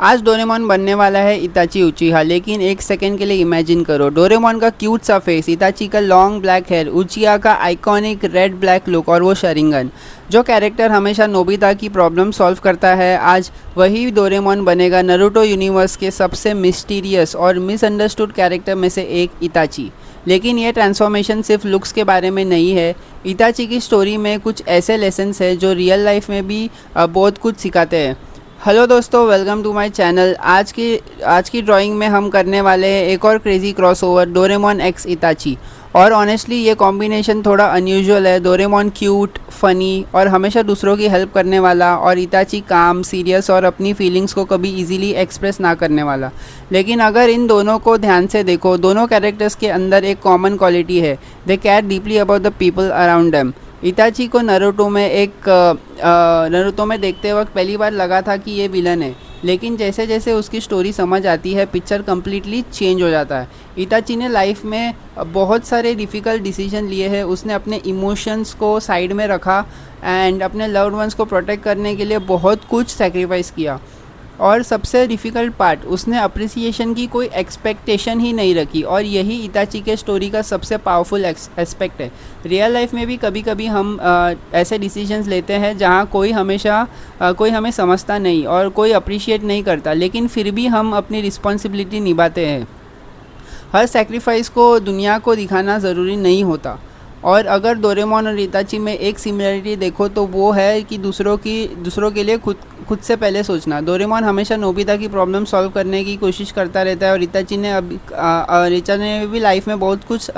आज डोरेमोन बनने वाला है इताची उचिहा। लेकिन एक सेकंड के लिए इमेजिन करो, डोरेमोन का क्यूट सा फेस, इताची का लॉन्ग ब्लैक हेयर, उचिहा का आइकॉनिक रेड ब्लैक लुक और वो शरिंगन। जो कैरेक्टर हमेशा नोबिता की प्रॉब्लम सॉल्व करता है, आज वही डोरेमोन बनेगा नारुतो यूनिवर्स के सबसे मिस्टीरियस और मिसअंडरस्टूड कैरेक्टर में से एक, इताची। लेकिन ये ट्रांसफॉर्मेशन सिर्फ लुक्स के बारे में नहीं है। इताची की स्टोरी में कुछ ऐसे लेसन्स हैं जो रियल लाइफ में भी बहुत कुछ सिखाते हैं। हेलो दोस्तों, वेलकम टू माय चैनल। आज की ड्राइंग में हम करने वाले हैं एक और क्रेजी क्रॉसओवर, डोरेमोन एक्स इताची। और ऑनेस्टली ये कॉम्बिनेशन थोड़ा अनयूजुअल है। डोरेमोन क्यूट, फनी और हमेशा दूसरों की हेल्प करने वाला, और इताची काम, सीरियस और अपनी फीलिंग्स को कभी इजीली एक्सप्रेस ना करने वाला। लेकिन अगर इन दोनों को ध्यान से देखो, दोनों कैरेक्टर्स के अंदर एक कॉमन क्वालिटी है, they care deeply about the people around them. इताची को नारुतो में देखते वक्त पहली बार लगा था कि ये विलन है, लेकिन जैसे जैसे उसकी स्टोरी समझ आती है, पिक्चर कम्प्लीटली चेंज हो जाता है। इताची ने लाइफ में बहुत सारे डिफ़िकल्ट डिसीजन लिए हैं। उसने अपने इमोशंस को साइड में रखा एंड अपने लव्ड वंस को प्रोटेक्ट करने के लिए बहुत कुछ सेक्रीफाइस किया। और सबसे डिफ़िकल्ट पार्ट, उसने अप्रिसिएशन की कोई एक्सपेक्टेशन ही नहीं रखी, और यही इताची के स्टोरी का सबसे पावरफुल एस्पेक्ट है। रियल लाइफ में भी कभी कभी हम ऐसे डिसीजंस लेते हैं जहां कोई हमें समझता नहीं और कोई अप्रिशिएट नहीं करता, लेकिन फिर भी हम अपनी रिस्पॉन्सिबिलिटी निभाते हैं। हर सेक्रीफाइस को दुनिया को दिखाना ज़रूरी नहीं होता। और अगर डोरेमोन और इताची में एक सिमिलरिटी देखो तो वो है कि दूसरों के लिए खुद से पहले सोचना। डोरेमोन हमेशा नोबिता की प्रॉब्लम सॉल्व करने की कोशिश करता रहता है, और इताची ने भी लाइफ में बहुत कुछ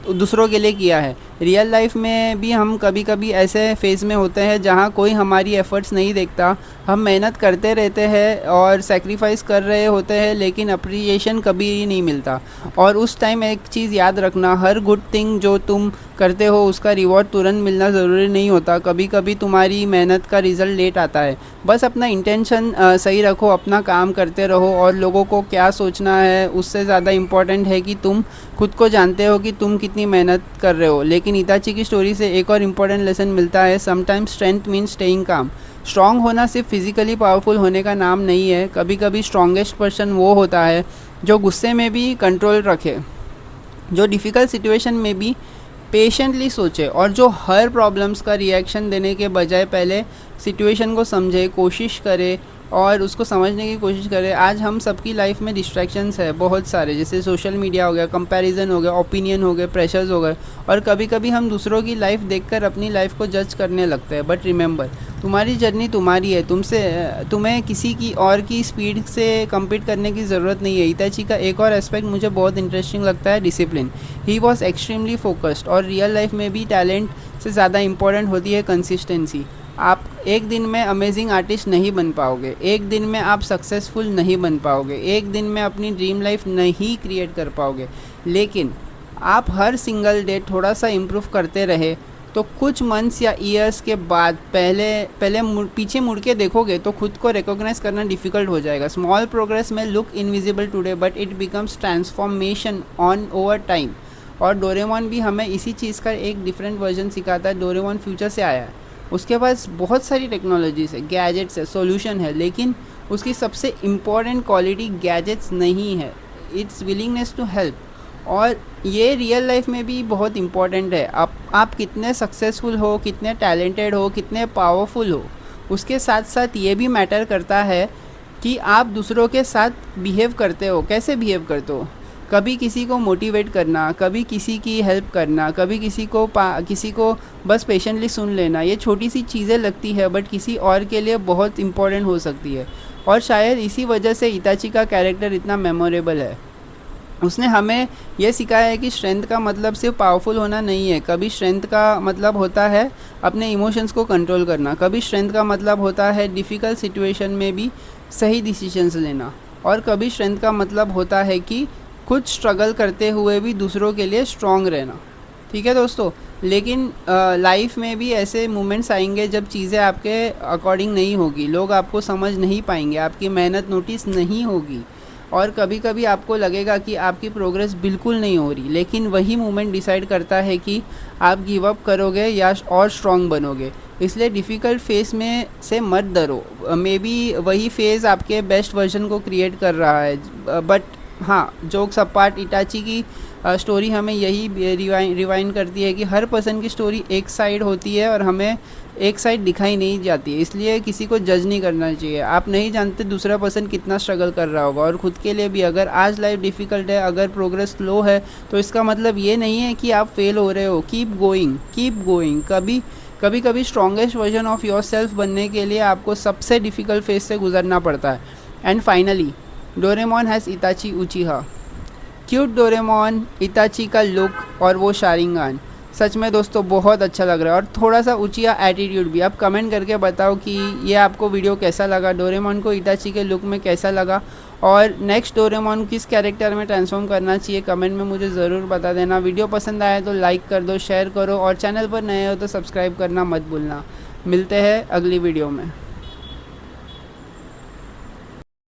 दूसरों के लिए किया है। रियल लाइफ में भी हम कभी कभी ऐसे फेज़ में होते हैं जहाँ कोई हमारी एफ़र्ट्स नहीं देखता। हम मेहनत करते रहते हैं और सेक्रीफाइस कर रहे होते हैं, लेकिन अप्रिसिएशन कभी नहीं मिलता। और उस टाइम एक चीज़ याद रखना, हर गुड थिंग जो तुम करते हो उसका रिवॉर्ड तुरंत मिलना ज़रूरी नहीं होता। कभी कभी तुम्हारी मेहनत का रिज़ल्ट लेट आता है। बस अपना इंटेंशन सही रखो, अपना काम करते रहो, और लोगों को क्या सोचना है उससे ज़्यादा इम्पॉर्टेंट है कि तुम खुद को जानते हो कि तुम कितनी मेहनत कर रहे हो। लेकिन इताची की स्टोरी से एक और इम्पॉर्टेंट लेसन मिलता है, समटाइम्स स्ट्रेंथ मीन्स स्टेइंग काम। स्ट्रॉन्ग होना सिर्फ फिजिकली पावरफुल होने का नाम नहीं है। कभी कभी स्ट्रॉन्गेस्ट पर्सन वो होता है जो गुस्से में भी कंट्रोल रखे, जो डिफ़िकल्ट सिचुएशन में भी पेशेंटली सोचे, और जो हर प्रॉब्लम्स का रिएक्शन देने के बजाय पहले सिचुएशन को समझे, कोशिश करे और उसको समझने की कोशिश करे। आज हम सबकी लाइफ में डिस्ट्रैक्शंस है बहुत सारे, जैसे सोशल मीडिया हो गया, कंपैरिजन हो गया, ओपिनियन हो गए, प्रेशर्स हो गए, और कभी कभी हम दूसरों की लाइफ देखकर अपनी लाइफ को जज करने लगते हैं। बट रिमेंबर, तुम्हारी जर्नी तुम्हारी है, तुम्हें किसी की और की स्पीड से कम्पीट करने की ज़रूरत नहीं है। इताची का एक और एस्पेक्ट मुझे बहुत इंटरेस्टिंग लगता है, discipline. He was extremely focused, और रियल लाइफ में भी टैलेंट से ज़्यादा इंपॉर्टेंट होती है कंसिस्टेंसी। आप एक दिन में अमेजिंग आर्टिस्ट नहीं बन पाओगे, एक दिन में आप सक्सेसफुल नहीं बन पाओगे, एक दिन में अपनी ड्रीम लाइफ नहीं क्रिएट कर पाओगे, लेकिन आप हर सिंगल डे थोड़ा सा इम्प्रूव करते रहे तो कुछ मंथ्स या ईयर्स के बाद पीछे मुड़ के देखोगे तो खुद को रिकॉग्नाइज करना डिफ़िकल्ट हो जाएगा। स्मॉल प्रोग्रेस में look invisible today, but it becomes transformation on over time. और डोरेमोन भी हमें इसी चीज़ का एक डिफरेंट वर्जन सिखाता है। डोरेमोन फ्यूचर से आया है, उसके पास बहुत सारी टेक्नोलॉजीज़ है, गैजेट्स है, सॉल्यूशन है, लेकिन उसकी सबसे इम्पॉर्टेंट क्वालिटी गैजेट्स नहीं है, इट्स विलिंगनेस टू हेल्प। और ये रियल लाइफ में भी बहुत इम्पॉर्टेंट है। आप कितने सक्सेसफुल हो, कितने टैलेंटेड हो, कितने पावरफुल हो, उसके साथ साथ ये भी मैटर करता है कि आप दूसरों के साथ बिहेव करते हो, कैसे बिहेव करते हो। कभी किसी को मोटिवेट करना, कभी किसी की हेल्प करना, कभी किसी को बस पेशेंटली सुन लेना, ये छोटी सी चीज़ें लगती है बट किसी और के लिए बहुत इम्पोर्टेंट हो सकती है। और शायद इसी वजह से इताची का कैरेक्टर इतना मेमोरेबल है। उसने हमें यह सिखाया है कि स्ट्रेंथ का मतलब सिर्फ पावरफुल होना नहीं है। कभी स्ट्रेंथ का मतलब होता है अपने इमोशंस को कंट्रोल करना, कभी स्ट्रेंथ का मतलब होता है डिफ़िकल्ट सिचुएशन में भी सही डिसीजंस लेना, और कभी स्ट्रेंथ का मतलब होता है कि खुद स्ट्रगल करते हुए भी दूसरों के लिए स्ट्रॉन्ग रहना। ठीक है दोस्तों, लेकिन लाइफ में भी ऐसे मोमेंट्स आएंगे जब चीज़ें आपके अकॉर्डिंग नहीं होगी, लोग आपको समझ नहीं पाएंगे, आपकी मेहनत नोटिस नहीं होगी, और कभी कभी आपको लगेगा कि आपकी प्रोग्रेस बिल्कुल नहीं हो रही, लेकिन वही मोमेंट डिसाइड करता है कि आप गिव अप करोगे या और स्ट्रॉन्ग बनोगे। इसलिए डिफ़िकल्ट फेस में से मत डरो, मे बी वही फेज़ आपके बेस्ट वर्जन को क्रिएट कर रहा है। बट हाँ, जोक्स अपार्ट, इटाची की स्टोरी हमें यही रिवाइंड करती है कि हर पर्सन की स्टोरी एक साइड होती है और हमें एक साइड दिखाई नहीं जाती है, इसलिए किसी को जज नहीं करना चाहिए। आप नहीं जानते दूसरा पर्सन कितना स्ट्रगल कर रहा होगा। और ख़ुद के लिए भी, अगर आज लाइफ डिफ़िकल्ट है, अगर प्रोग्रेस स्लो है, तो इसका मतलब ये नहीं है कि आप फेल हो रहे हो। Keep going. कभी strongest version of yourself बनने के लिए आपको सबसे डिफ़िकल्ट फेज से गुजरना पड़ता है। And finally, Doraemon has इताची उचिहा। Cute Doraemon, इताची का लुक और वो शारिंगान सच में दोस्तों बहुत अच्छा लग रहा है, और थोड़ा सा उचिया एटीट्यूड भी। आप कमेंट करके बताओ कि ये आपको वीडियो कैसा लगा, डोरेमोन को इताची के लुक में कैसा लगा, और नेक्स्ट डोरेमोन किस कैरेक्टर में ट्रांसफॉर्म करना चाहिए कमेंट में मुझे ज़रूर बता देना। वीडियो पसंद आए तो लाइक कर दो, शेयर करो, और चैनल पर नए हो तो सब्सक्राइब करना मत भूलना। मिलते हैं अगली वीडियो में।